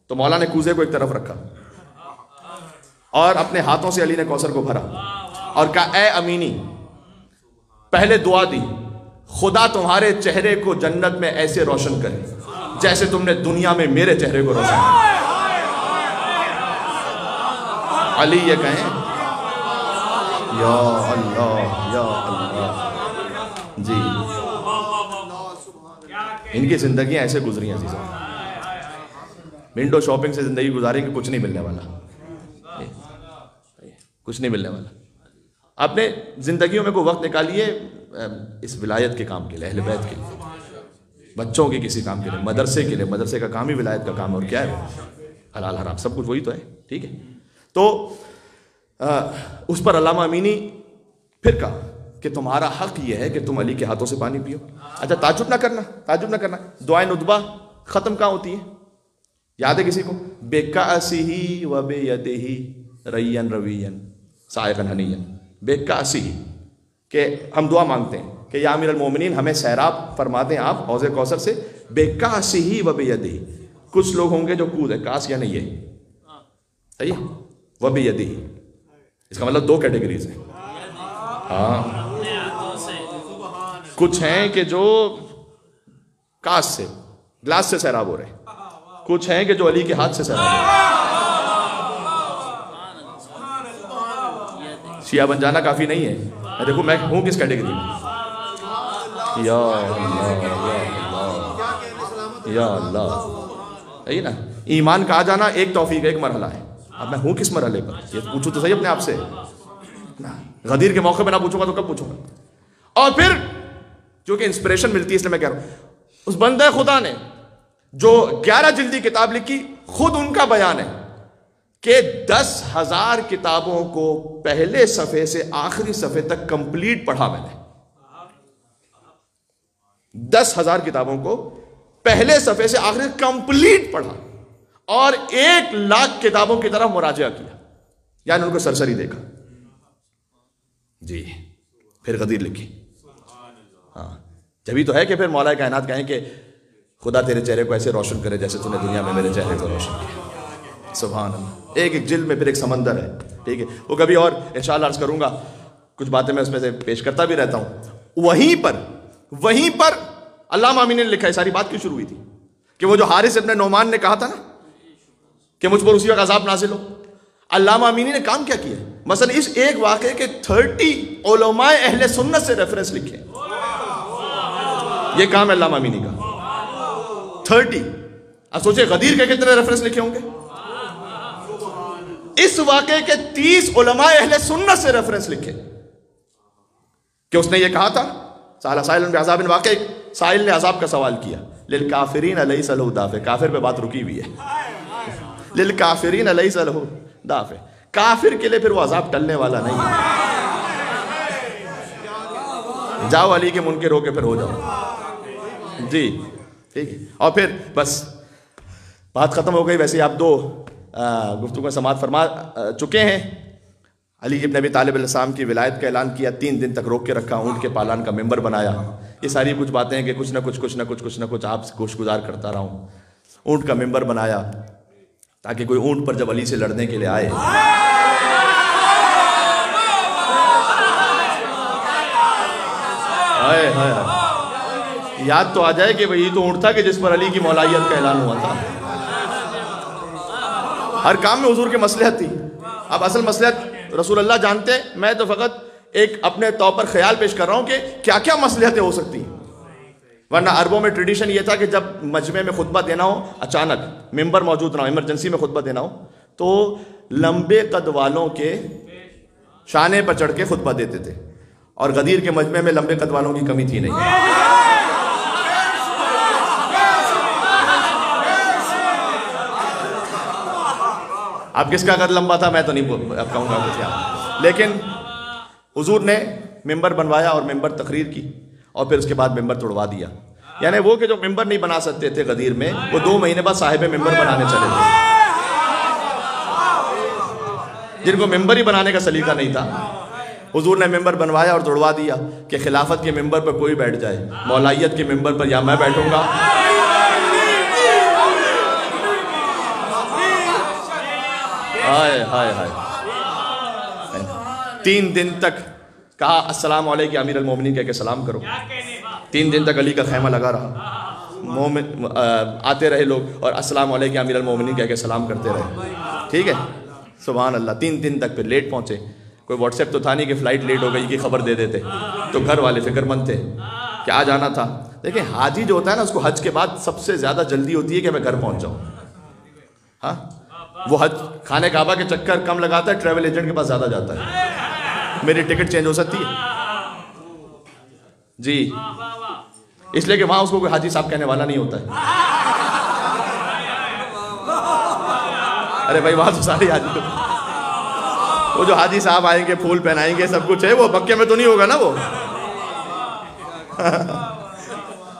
تو مولا نے کوزے کو ایک طرف رکھا اور اپنے ہاتھوں سے علی نے کوثر کو بھرا اور کہا اے امینی، پہلے دعا دی، خدا تمہارے چہرے کو جنت میں ایسے روشن کرے جیسے تم نے دنیا میں میرے چہرے کو روشن کیا. علی یہ کہیں یا اللہ یا اللہ. جی، ان کی زندگیاں ایسے گزری ہیں عزیزوں. ونڈو شاپنگ سے زندگی گزاریں کہ کچھ نہیں ملنے والا، کچھ نہیں ملنے والا. آپ نے زندگیوں میں کوئی وقت نکالیے اس ولایت کے کام کے لیے، اہل بیت کے لیے، بچوں کے کسی کام کے لیے، مدرسے کے لیے. مدرسے کا کام ہی ولایت کا کام ہے، اور کیا ہے، حلال حرام سب کچھ وہی تو ہے. ٹھیک ہے. تو اس پر علامہ امینی پھر کہا کہ تمہارا حق یہ ہے کہ تم علی کے ہاتھوں سے پانی پیو. اچھا، تعجب نہ کرنا، دعائے ندبہ ختم کہاں ہوتی ہے؟ یاد ہے کسی کو؟ بے کأسہ و بے یدہ ریّن رویّن سائغا ھنیّا. بے کأسہ، کہ ہم دعا مانگتے ہیں کہ یا امیر المومنین ہمیں سیراب فرما دیں آپ حوض کوثر سے. بے کأسہ و بے یدہ، کچھ لوگ ہوں گے جو کود ہے، کاس یعنی یہ، صحیح ہے، و بے یدہ، اس کا مطلب دو کیٹیگریز ہیں. ہاں، کچھ ہیں کہ جو کاس سے، گلاس سے سیراب ہو رہے ہیں، کچھ ہیں کہ جو علی کے ہاتھ سے سیراب ہو رہے ہیں. شیعہ بن جانا کافی نہیں ہے. میں دیکھوں میں ہوں کس کیٹیگری میں. یا اللہ یا اللہ. صحیح نا، ایمان کا آ جانا ایک توفیق ہے، ایک مرحلہ ہے. اب میں ہوں کس مرحلے پر، یہ پوچھوں تو صحیح اپنے آپ سے. غدیر کے موقع پہ نہ پوچھوں گا تو کب پوچھوں گا؟ اور پھر چونکہ انسپریشن ملتی ہے اس لیے میں کہہ رہا ہوں، اس بندہ خدا نے جو 11 جلدی کتاب لکھی، خود ان کا بیان ہے کہ 10,000 کتابوں کو پہلے صفحے سے آخری صفحے تک کمپلیٹ پڑھا میں نے. 10,000 کتابوں کو پہلے صفحے سے آخری کمپلیٹ پڑھا اور 1,00,000 کتابوں کی طرف مراجعہ کیا، یعنی ان کو سرسری دیکھا. جی، پھر غدیر لکھی. ہاں، جبھی تو ہے کہ پھر مولا کائنات کہیں کہ خدا تیرے چہرے کو ایسے روشن کرے جیسے تو نے دنیا میں میرے چہرے کو روشن کیا. سبحان اللہ. ایک جلد میں پھر ایک سمندر ہے. ٹھیک ہے، وہ کبھی اور انشاءاللہ عرض کروں گا، کچھ باتیں میں اس میں سے پیش کرتا بھی رہتا ہوں. وہیں پر علامہ امین نے لکھا ہے. ساری بات کیوں شروع ہوئی تھی کہ وہ جو حارث ابن نعمان نے کہا تھا نا کہ مجھ پر اسی وقت عذاب نازل ہو. علامہ امینی نے کام کیا کیا ہے؟ مثلا اس ایک واقعے کے 30 علماء اہل سنت سے ریفرنس لکھے. یہ کام ہے علامہ امینی کا. 30. اب سوچیں غدیر کے کتنے ریفرنس لکھے ہوں گے؟ اس واقعے کے 30 علماء اہل سنت سے ریفرنس لکھے کہ اس نے یہ کہا تھا. سائل بعذاب واقع، سائل نے عذاب کا سوال کیا. للکافرین لیس لہ دافع، کافر پہ بات رکی ہوئی ہے. للکافرین لیس لہ دافع، کافر کے لیے پھر وہ عذاب ٹلنے والا نہیں ہے. جاؤ علی کے منکر ہو کے پھر ہو جاؤ. جی ٹھیک ہے. اور پھر بس بات ختم ہو گئی. ویسے آپ 2 گفتگو سماعت فرما چکے ہیں. علی ابن ابی طالب علیہ السلام کی ولایت کا اعلان کیا، 3 دن تک روک کے رکھا، اونٹ کے پالان کا ممبر بنایا. یہ ساری کچھ باتیں ہیں کہ کچھ نہ کچھ آپ سے گوش گزار کرتا رہا ہوں. اونٹ کا ممبر بنایا تاکہ کوئی اونٹ پر جب علی سے لڑنے کے لیے آئے یاد تو آ جائے کہ وہی تو اونٹ تھا کہ جس پر علی کی مولائیت کا اعلان ہوا تھا. ہر کام میں حضور کی مصلحت تھی. اب اصل مصلحت رسول اللہ جانتے، میں تو فقط ایک اپنے طور پر خیال پیش کر رہا ہوں کہ کیا کیا مصلحتیں ہو سکتی ہیں. ورنہ عربوں میں ٹریڈیشن یہ تھا کہ جب مجمع میں خطبہ دینا ہو، اچانک ممبر موجود نہ ہو، ایمرجنسی میں خطبہ دینا ہو، تو لمبے قد والوں کے شانے پر چڑھ کے خطبہ دیتے تھے. اور غدیر کے مجمع میں لمبے قد والوں کی کمی تھی نہیں. اب کس کا قد لمبا تھا میں تو نہیں اب کہوں گا کچھ، لیکن حضور نے ممبر بنوایا اور ممبر تقریر کی، اور پھر اس کے بعد ممبر توڑوا دیا. یعنی وہ کہ جو ممبر نہیں بنا سکتے تھے غدیر میں، وہ 2 مہینے بعد صاحب ممبر بنانے چلے تھے. جن کو ممبر ہی بنانے کا سلیقہ نہیں تھا، حضور نے ممبر بنوایا اور توڑوا دیا کہ خلافت کے ممبر پر کوئی بیٹھ جائے، مولائیت کے ممبر پر یا میں بیٹھوں گا. ہائے ہائے ہائے. 3 دن تک کہا السلام علیکم امیر المومنین کہہ کے سلام کرو. 3 دن تک علی کا خیمہ لگا رہا، آتے رہے لوگ اور السلام علیکم امیر المومنین کہہ کے سلام کرتے رہے. ٹھیک ہے، سبحان اللہ. 3 دن تک. پھر لیٹ پہنچے. کوئی واٹس ایپ تو تھا نہیں کہ فلائٹ لیٹ ہو گئی کی خبر دے دیتے، تو گھر والے فکر مند تھے کہ آ جانا تھا. دیکھیں حاجی جو ہوتا ہے نا، اس کو حج کے بعد سب سے زیادہ جلدی ہوتی ہے کہ میں گھر پہنچ جاؤں. ہاں، وہ حج خانہ کعبہ کے چکر کم لگاتا ہے، ٹریول ایجنٹ کے پاس زیادہ جاتا ہے. میری ٹکٹ چینج ہو سکتی ہے جی، اس لیے کہ وہاں اس کو کوئی حاجی صاحب کہنے والا نہیں ہوتا ہے. ارے بھائی وہاں تو سارے حاجی ہوتے ہیں. وہ جو حاجی صاحب آئیں گے، پھول پہنائیں گے، سب کچھ ہے، وہ مکے میں تو نہیں ہوگا نا وہ.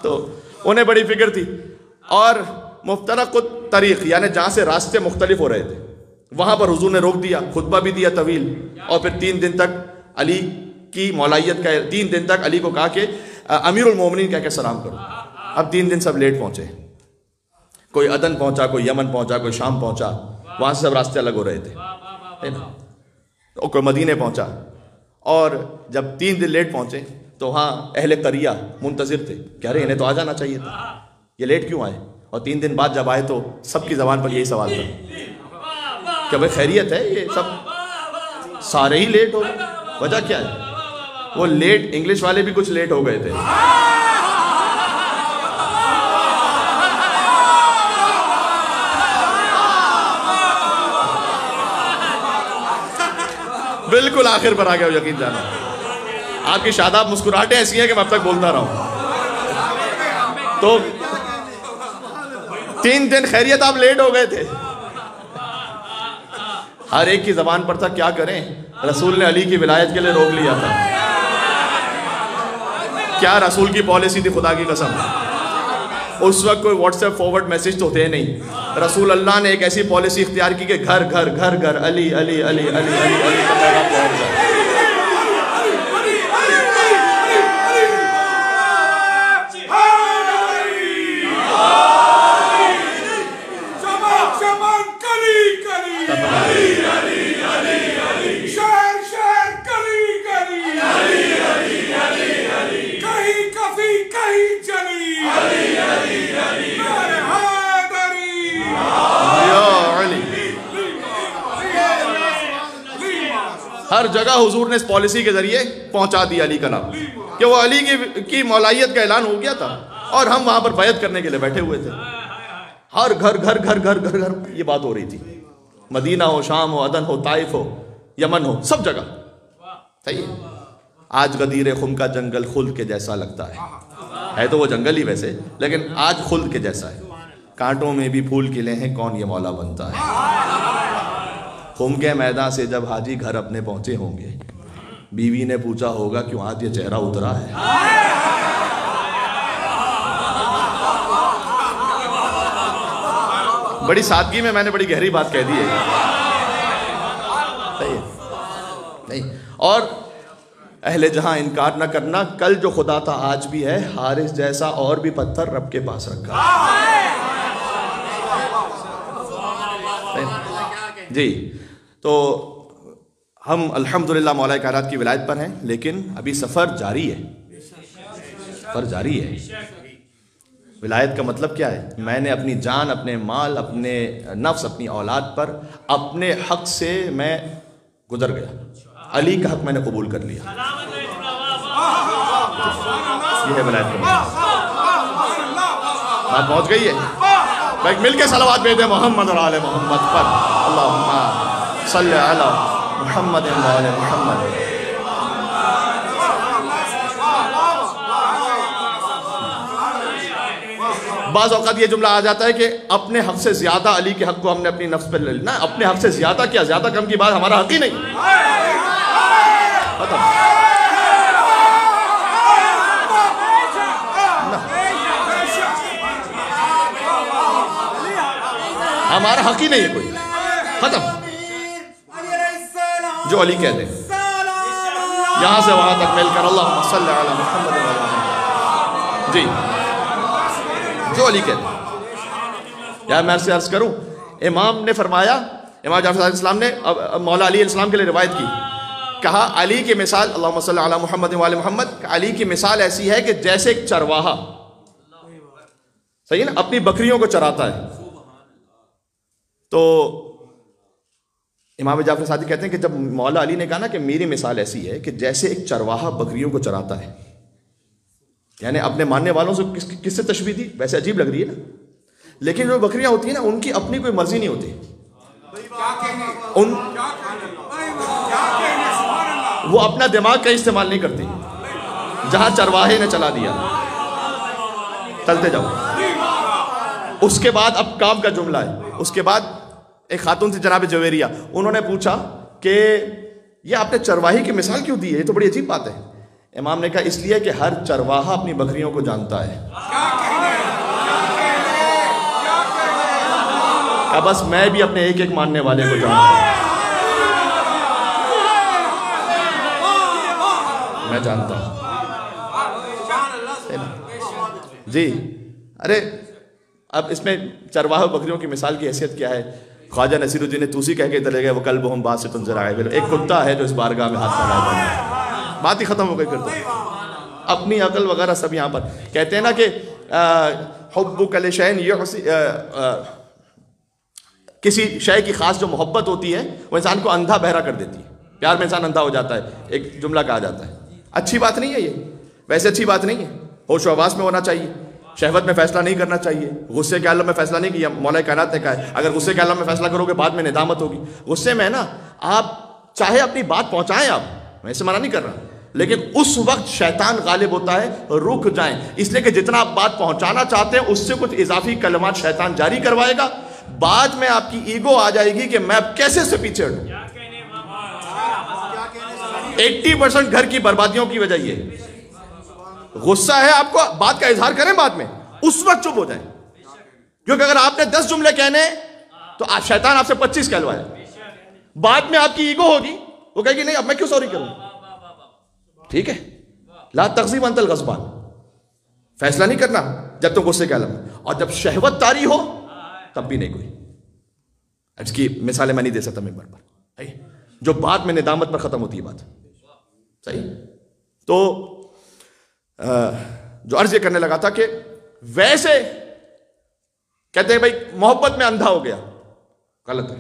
تو انہیں بڑی فکر تھی. اور مفترق الطریق یعنی جہاں سے راستے مختلف ہو رہے تھے، وہاں پر حضور نے روک دیا، خطبہ بھی دیا طویل. اور پھر 3 دن تک علی کی مولائیت کا، 3 دن تک علی کو کہا کہ امیر المومنین کہہ کے سلام کرو. اب 3 دن سب لیٹ پہنچے. کوئی عدن پہنچا، کوئی یمن پہنچا، کوئی شام پہنچا. وہاں سے سب راستے الگ ہو رہے تھے. اور کوئی مدینے پہنچا. اور جب 3 دن لیٹ پہنچے تو وہاں اہل قریہ منتظر تھے کہ ارے انہیں تو آ جانا چاہیے تھا، یہ لیٹ کیوں آئے؟ اور 3 دن بعد جب آئے تو سب کی زبان پر یہی سوال تھا کہ بھائی خیریت ہے؟ یہ سب سارے ہی لیٹ ہو گئے، وجہ کیا ہے؟ وہ لیٹ انگلش والے بھی کچھ لیٹ ہو گئے تھے. بالکل آخر پر آ گیا، یقین جانا. آپ کی شاداب مسکراہٹیں ایسی ہیں کہ میں اب تک بولتا رہا ہوں. تو 3 دن خیریت آپ لیٹ ہو گئے تھے. ہر ایک کی زبان پر تھا کیا کریں، رسول نے علی کی ولایت کے لیے روک لیا تھا. کیا رسول کی پالیسی تھی، خدا کی قسم. اس وقت کوئی واٹس ایپ فارورڈ میسج تو تھے نہیں. رسول اللہ نے ایک ایسی پالیسی اختیار کی کہ گھر گھر گھر گھر علی علی علی علی علی علی کا پیغام پہنچ جائے. ہر جگہ حضور نے اس پالیسی کے ذریعے پہنچا دیا علی کا نام کہ وہ علی کی مولائیت کا اعلان ہو گیا تھا اور ہم وہاں پر بیعت کرنے کے لیے بیٹھے ہوئے تھے. ہر گھر گھر گھر گھر گھر گھر یہ بات ہو رہی تھی. مدینہ ہو، شام ہو، عدن ہو، طائف ہو، یمن ہو، سب جگہ. صحیح. آج غدیر خم کا جنگل خلد کے جیسا لگتا ہے تو وہ جنگل ہی ویسے، لیکن آج خلد کے جیسا ہے. کانٹوں میں بھی پھول کھلے ہیں، کون یہ مولا بنتا ہے. خم کے میدان سے جب حاجی گھر اپنے پہنچے ہوں گے، بیوی نے پوچھا ہوگا کیوں آج یہ چہرہ اترا ہے. بڑی سادگی میں نے بڑی گہری بات کہہ دی ہے. نہیں. اور اہل جہاں انکار نہ کرنا، کل جو خدا تھا آج بھی ہے، حارث جیسا اور بھی پتھر رب کے پاس رکھا. جی تو ہم الحمدللہ مولا کائنات کی ولایت پر ہیں، لیکن ابھی سفر جاری ہے. سفر جاری ہے. ولایت کا مطلب کیا ہے؟ میں نے اپنی جان، اپنے مال، اپنے نفس، اپنی اولاد پر اپنے حق سے میں گزر گیا. علی کا حق میں نے قبول کر لیا. یہ ہے ولایت کا بات پہنچ گئی ہے. بھائی مل کے صلوات بھیج دیں محمد اور آل محمد پر. اللہم صلی علی محمد و آل محمد. بعض اوقات یہ جملہ آ جاتا ہے کہ اپنے حق سے زیادہ علی کے حق کو ہم نے اپنی نفس پر لے لینا. اپنے حق سے زیادہ کیا، زیادہ کم کی بات ہمارا حق ہی نہیں. ہمارا حق ہی نہیں ہے کوئی. ختم. جو علی کہتے ہیں یہاں سے وہاں تک مل کر اللہم صلی علی محمد و آل محمد. جی جو علی کہتے ہیں. یا میں سے عرض کروں، امام نے فرمایا، امام جعفر صادق السلام نے مولا علی علیہ السلام کے لیے روایت کی، کہا علی کی مثال، اللہم صلی علی محمد و آل محمد، علی کی مثال ایسی ہے کہ جیسے ایک چرواہا، صحیح ہے نا، اپنی بکریوں کو چراتا ہے. تو امام جعفر صادق کہتے ہیں کہ جب مولا علی نے کہا نا کہ میری مثال ایسی ہے کہ جیسے ایک چرواہا بکریوں کو چراتا ہے، یعنی اپنے ماننے والوں سے کس سے تشبیہ دی؟ ویسے عجیب لگ رہی ہے نا، لیکن جو بکریاں ہوتی ہیں نا ان کی اپنی کوئی مرضی نہیں ہوتی. وہ اپنا دماغ کا استعمال نہیں کرتی. جہاں چرواہے نے چلا دیا چلتے جاؤ. اس کے بعد اب کام کا جملہ ہے. اس کے بعد ایک خاتون تھی جناب جویریہ، انہوں نے پوچھا کہ یہ آپ نے چرواہی کی مثال کیوں دی ہے؟ یہ تو بڑی عجیب بات ہے. امام نے کہا اس لیے کہ ہر چرواہا اپنی بکریوں کو جانتا ہے. کہ بس میں بھی اپنے ایک ایک ماننے والے کو جانتا ہوں. میں جانتا ہوں. جی ارے اب اس میں چرواہا بکریوں کی مثال کی حیثیت کیا ہے؟ خواجہ نصیر الدین توسی کہہ کے چلے گئے وہ کلبہم باسط ذرائع، ایک کتا ہے جو اس بارگاہ میں ہاتھ پھیلاتا ہے. بات ہی ختم ہو گئی. کرتے اپنی عقل وغیرہ سب یہاں پر کہتے ہیں نا کہ حبک لشیء کسی شے کی خاص جو محبت ہوتی ہے وہ انسان کو اندھا بہرا کر دیتی ہے. پیار میں انسان اندھا ہو جاتا ہے، ایک جملہ کہا جاتا ہے. اچھی بات نہیں ہے یہ، ویسے اچھی بات نہیں ہے. ہوش و حواس میں ہونا چاہیے، شہوت میں فیصلہ نہیں کرنا چاہیے، غصے کے عالم میں فیصلہ نہیں کیا. مولا کائنات نے کہا ہے اگر غصے کے عالم میں فیصلہ کرو گے بعد میں ندامت ہوگی. غصے میں نا آپ چاہے اپنی بات پہنچائیں، آپ میں اسے منع نہیں کر رہا، لیکن اس وقت شیطان غالب ہوتا ہے، رک جائیں. اس لیے کہ جتنا آپ بات پہنچانا چاہتے ہیں اس سے کچھ اضافی کلمات شیطان جاری کروائے گا. بعد میں آپ کی ایگو آ جائے گی کہ میں کیسے سے پیچھے ہٹوں. 80% گھر کی بربادیوں کی وجہ یہ ہے. غصہ ہے آپ کو، بات کا اظہار کریں بعد میں، اس وقت چپ ہو جائیں. کیونکہ اگر آپ نے 10 جملے کہنے تو شیطان آپ سے 25 کہلوائے. بعد میں آپ کی ایگو ہوگی، وہ کہے گی نہیں اب میں کیوں سوری کروں. ٹھیک ہے، لا تغضب انت الغضبان، فیصلہ نہیں کرنا جب تم غصے کے عالم میں. اور جب شہوت طاری ہو تب بھی نہیں کوئی. اس کی مثالیں میں نہیں دے سکتا ممبر پر، جو بعد میں ندامت پر ختم ہوتی ہے بات. صحیح. تو جو عرض یہ کرنے لگا تھا کہ ویسے کہتے ہیں بھائی محبت میں اندھا ہو گیا، غلط ہے.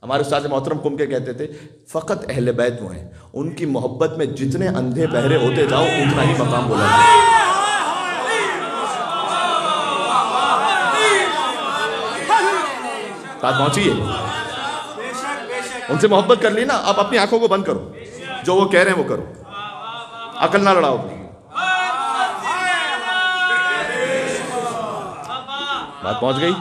ہمارے استاد محترم کم کے کہتے تھے فقط اہل بیت وہ ہیں ان کی محبت میں جتنے اندھے بہرے ہوتے جاؤ اتنا ہی مقام بولا جائے. بات پہنچی ہے. ان سے محبت کر لی نا، آپ اپنی آنکھوں کو بند کرو، جو وہ کہہ رہے ہیں وہ کرو، عقل نہ لڑاؤ. بات پہنچ گئی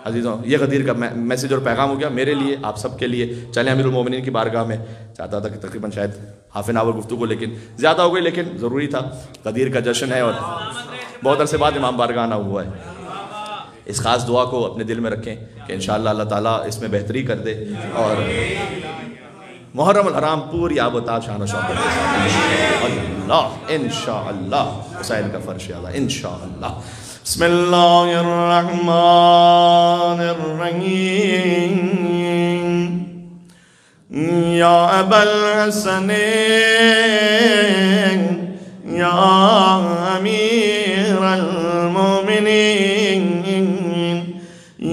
عزیزوں. یہ غدیر کا میسج اور پیغام ہو گیا میرے لیے، آپ سب کے لیے. چلیں امیر المومنین کی بارگاہ میں. چاہتا تھا کہ تقریباً شاید ہاف این آور گفتگو لیکن زیادہ ہو گئی، لیکن ضروری تھا. غدیر کا جشن ہے اور بہت عرصے بعد امام بارگاہ آنا ہوا ہے. اس خاص دعا کو اپنے دل میں رکھیں کہ انشاءاللہ اللہ تعالیٰ اس میں بہتری کر دے اور محرم الحرام پوری آب و تاب شان و شوکت کے ساتھ اللہ انشاءاللہ حسین کا فرش اللہ انشاءاللہ. بسم اللہ الرحمن الرحیم. یا ابا الحسن یا امیر المومنین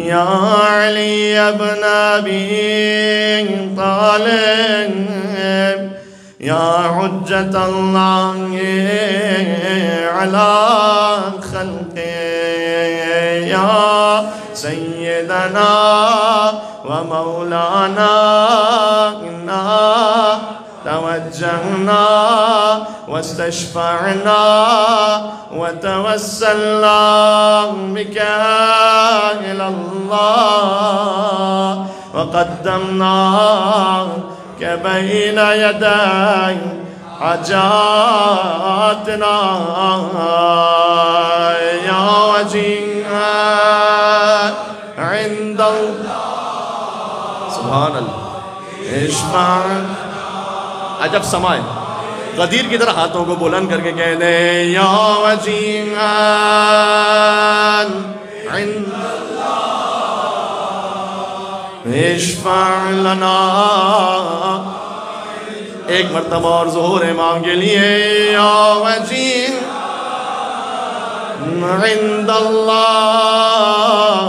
یا علی ابن ابی طالب حجة الله على خلقه يا سيدنا ومولانا إنا توجهنا واستشفعنا وتوسلنا بك إلى الله وقدمناك بين يدي حاجاتنا يا وجيها عند الله سبحان اللہ اشفع عجب سمائے غدیر کی طرح ہاتھوں کو بلند کر کے کہہ دیں یا وجیہا عند اللہ اشفع لنا ایک مرتبہ اور ظہور امام کے لیے یا وجیہا عند اللہ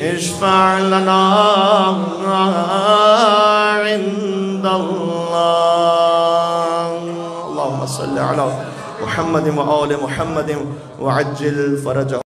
اشفع لنا عند اللہ اللہم صلی علی محمد وآل محمد وعجل فرجہ